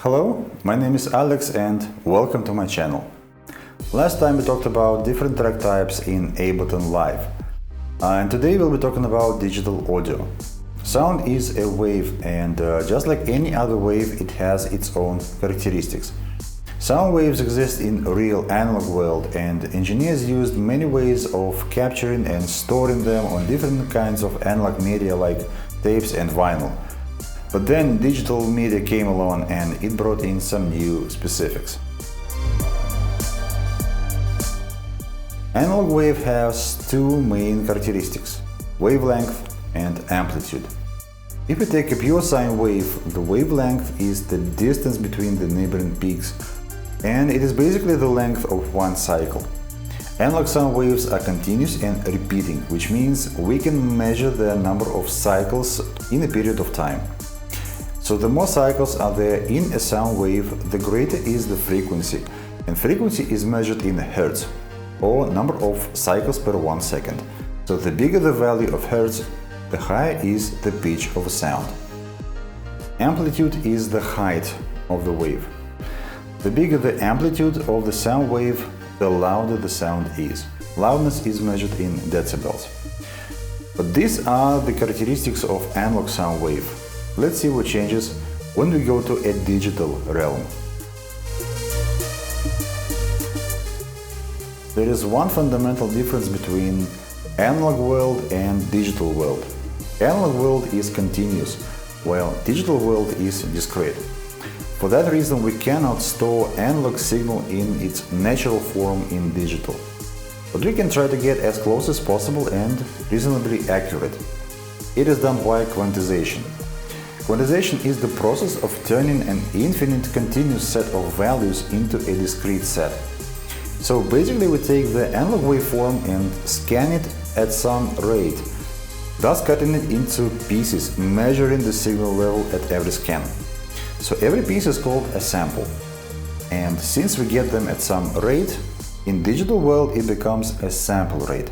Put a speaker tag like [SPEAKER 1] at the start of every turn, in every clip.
[SPEAKER 1] Hello, my name is Alex and welcome to my channel. Last time we talked about different track types in Ableton Live. And today we'll be talking about digital audio. Sound is a wave and just like any other wave, it has its own characteristics. Sound waves exist in real analog world and engineers used many ways of capturing and storing them on different kinds of analog media like tapes and vinyl. But then digital media came along and it brought in some new specifics. Analog wave has two main characteristics: wavelength and amplitude. If we take a pure sine wave, the wavelength is the distance between the neighboring peaks, and it is basically the length of one cycle. Analog sound waves are continuous and repeating, which means we can measure the number of cycles in a period of time. So the more cycles are there in a sound wave, the greater is the frequency, and frequency is measured in hertz, or number of cycles per 1 second. So the bigger the value of hertz, the higher is the pitch of a sound. Amplitude is the height of the wave. The bigger the amplitude of the sound wave, the louder the sound is. Loudness is measured in decibels. But these are the characteristics of analog sound wave. Let's see what changes when we go to a digital realm. There is one fundamental difference between analog world and digital world. Analog world is continuous, while digital world is discrete. For that reason, we cannot store analog signal in its natural form in digital. But we can try to get as close as possible and reasonably accurate. It is done by quantization. Quantization is the process of turning an infinite continuous set of values into a discrete set. So basically we take the analog waveform and scan it at some rate, thus cutting it into pieces, measuring the signal level at every scan. So every piece is called a sample. And since we get them at some rate, in digital world it becomes a sample rate.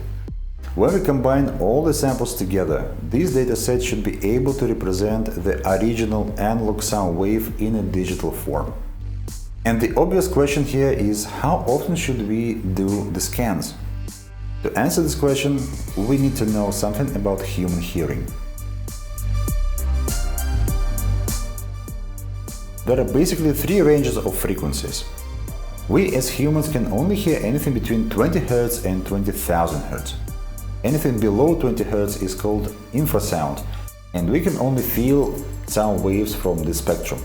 [SPEAKER 1] When we combine all the samples together, this dataset should be able to represent the original analog sound wave in a digital form. And the obvious question here is, how often should we do the scans? To answer this question, we need to know something about human hearing. There are basically three ranges of frequencies. We as humans can only hear anything between 20 Hz and 20,000 Hz. Anything below 20 Hz is called infrasound, and we can only feel sound waves from the spectrum.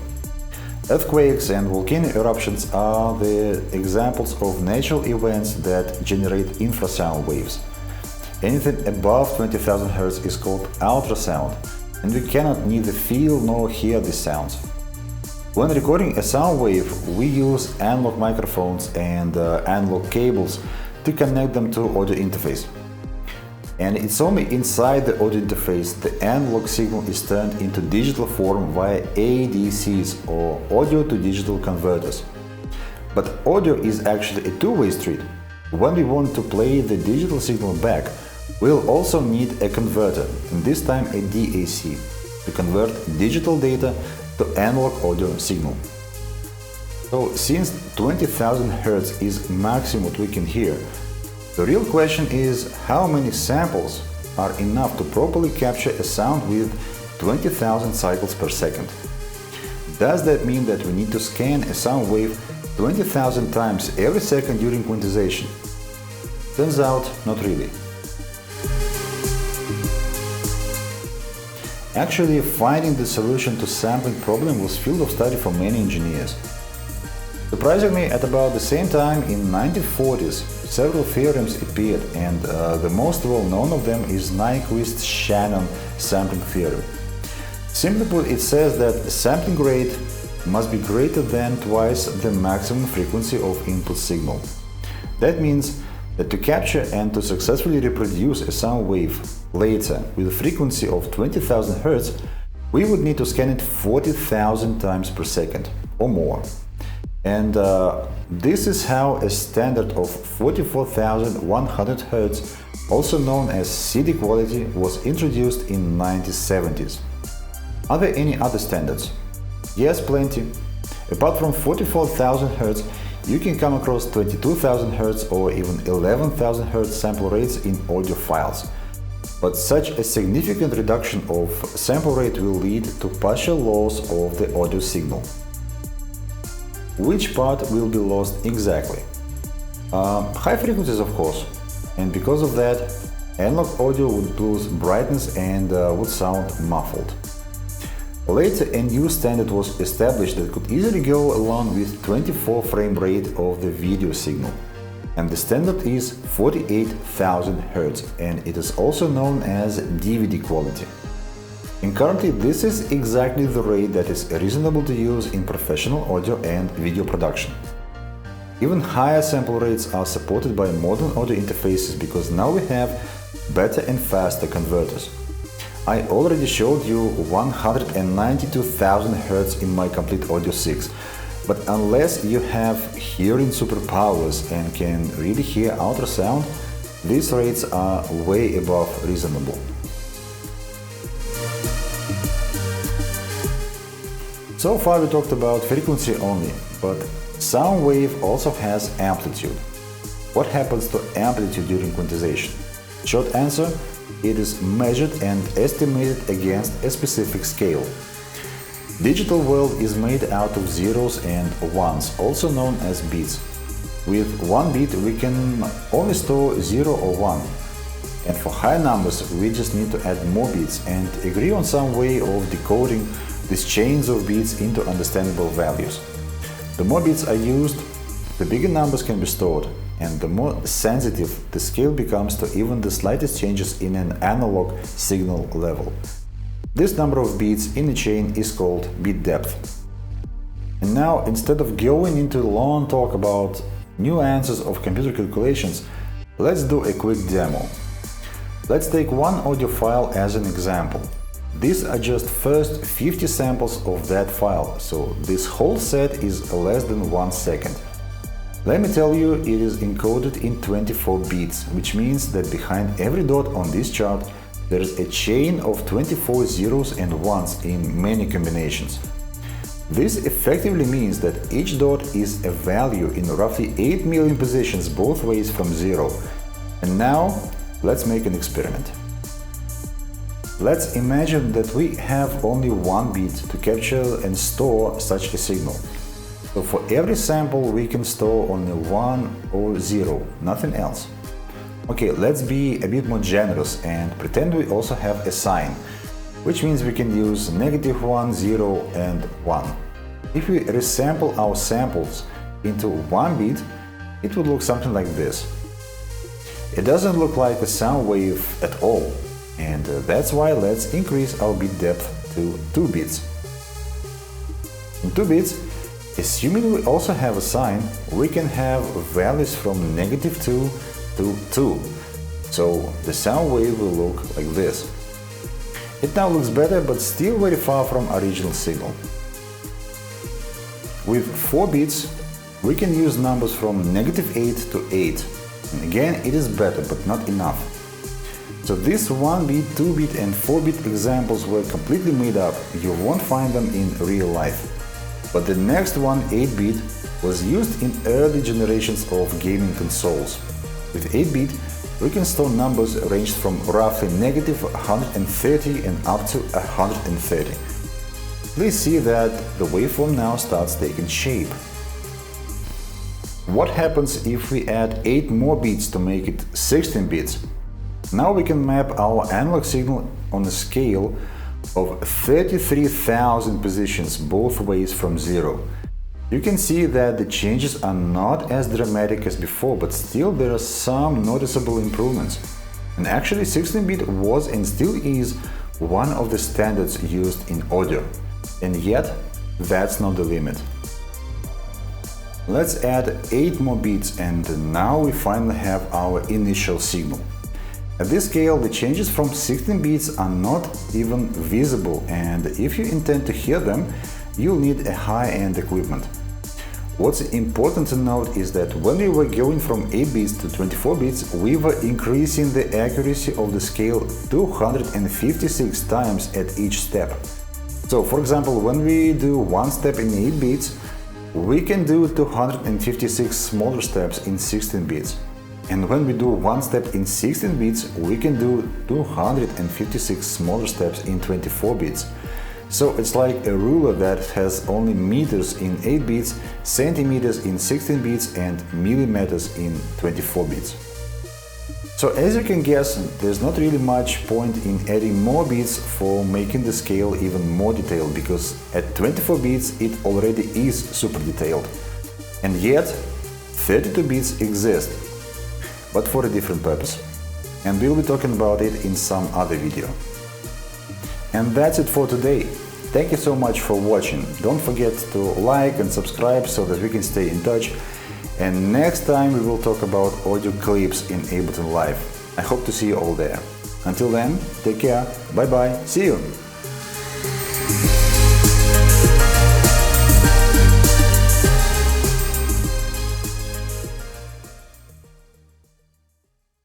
[SPEAKER 1] Earthquakes and volcanic eruptions are the examples of natural events that generate infrasound waves. Anything above 20,000 Hz is called ultrasound, and we cannot neither feel nor hear these sounds. When recording a sound wave, we use analog microphones and analog cables to connect them to audio interface. And it's only inside the audio interface the analog signal is turned into digital form via ADCs, or audio to digital converters. But audio is actually a two-way street. When we want to play the digital signal back, we'll also need a converter, and this time a DAC, to convert digital data to analog audio signal. So since 20,000 Hz is maximum what we can hear, the real question is how many samples are enough to properly capture a sound with 20,000 cycles per second. Does that mean that we need to scan a sound wave 20,000 times every second during quantization? Turns out, not really. Actually, finding the solution to sampling problem was field of study for many engineers. Surprisingly, at about the same time in 1940s, several theorems appeared, and the most well-known of them is Nyquist-Shannon sampling theorem. Simply put, it says that sampling rate must be greater than twice the maximum frequency of input signal. That means that to capture and to successfully reproduce a sound wave later with a frequency of 20,000 Hz, we would need to scan it 40,000 times per second or more. And this is how a standard of 44,100 Hz, also known as CD quality, was introduced in 1970s. Are there any other standards? Yes, plenty. Apart from 44,000 Hz, you can come across 22,000 Hz or even 11,000 Hz sample rates in audio files. But such a significant reduction of sample rate will lead to partial loss of the audio signal. Which part will be lost exactly? High frequencies, of course, and because of that, analog audio would lose brightness and would sound muffled. Later, a new standard was established that could easily go along with 24 frame rate of the video signal. And the standard is 48,000 Hz, and it is also known as DVD quality. And currently this is exactly the rate that is reasonable to use in professional audio and video production. Even higher sample rates are supported by modern audio interfaces because now we have better and faster converters. I already showed you 192,000 Hz in my Complete Audio 6, but unless you have hearing superpowers and can really hear ultrasound, these rates are way above reasonable. So far we talked about frequency only, but sound wave also has amplitude. What happens to amplitude during quantization? Short answer, it is measured and estimated against a specific scale. Digital world is made out of zeros and ones, also known as bits. With 1 bit we can only store 0 or 1. And for high numbers we just need to add more bits and agree on some way of decoding these chains of bits into understandable values. The more bits are used, the bigger numbers can be stored, and the more sensitive the scale becomes to even the slightest changes in an analog signal level. This number of bits in a chain is called bit depth. And now, instead of going into a long talk about nuances of computer calculations, let's do a quick demo. Let's take one audio file as an example. These are just first 50 samples of that file, so this whole set is less than 1 second. Let me tell you, it is encoded in 24 bits, which means that behind every dot on this chart there is a chain of 24 zeros and ones in many combinations. This effectively means that each dot is a value in roughly 8 million positions both ways from 0. And now, let's make an experiment. Let's imagine that we have only 1 bit to capture and store such a signal. So for every sample we can store only 1 or 0, nothing else. Okay, let's be a bit more generous and pretend we also have a sign, which means we can use -1, 0 and 1. If we resample our samples into 1 bit, it would look something like this. It doesn't look like a sound wave at all, and that's why let's increase our bit depth to 2 bits. In 2 bits, assuming we also have a sign, we can have values from -2 to 2. So the sound wave will look like this. It now looks better, but still very far from original signal. With 4 bits, we can use numbers from -8 to 8. And again, it is better, but not enough. So these 1 bit, 2 bit and 4 bit examples were completely made up. You won't find them in real life. But the next one, 8 bit, was used in early generations of gaming consoles. With 8 bit, we can store numbers ranged from roughly -130 and up to 130. Please see that the waveform now starts taking shape. What happens if we add 8 more bits to make it 16 bits? Now we can map our analog signal on a scale of 33,000 positions both ways from 0. You can see that the changes are not as dramatic as before, but still there are some noticeable improvements. And actually 16-bit was and still is one of the standards used in audio. And yet, that's not the limit. Let's add 8 more bits and now we finally have our initial signal. At this scale, the changes from 16 bits are not even visible, and if you intend to hear them, you'll need a high-end equipment. What's important to note is that when we were going from 8 bits to 24 bits, we were increasing the accuracy of the scale 256 times at each step. So, for example, when we do one step in 8 bits, we can do 256 smaller steps in 16 bits. And when we do one step in 16 bits, we can do 256 smaller steps in 24 bits. So it's like a ruler that has only meters in 8 bits, centimeters in 16 bits and millimeters in 24 bits. So as you can guess, there's not really much point in adding more bits for making the scale even more detailed, because at 24 bits it already is super detailed. And yet 32 bits exist, but for a different purpose. And we'll be talking about it in some other video. And that's it for today. Thank you so much for watching. Don't forget to like and subscribe so that we can stay in touch. And next time we will talk about audio clips in Ableton Live. I hope to see you all there. Until then, take care, bye bye, see you!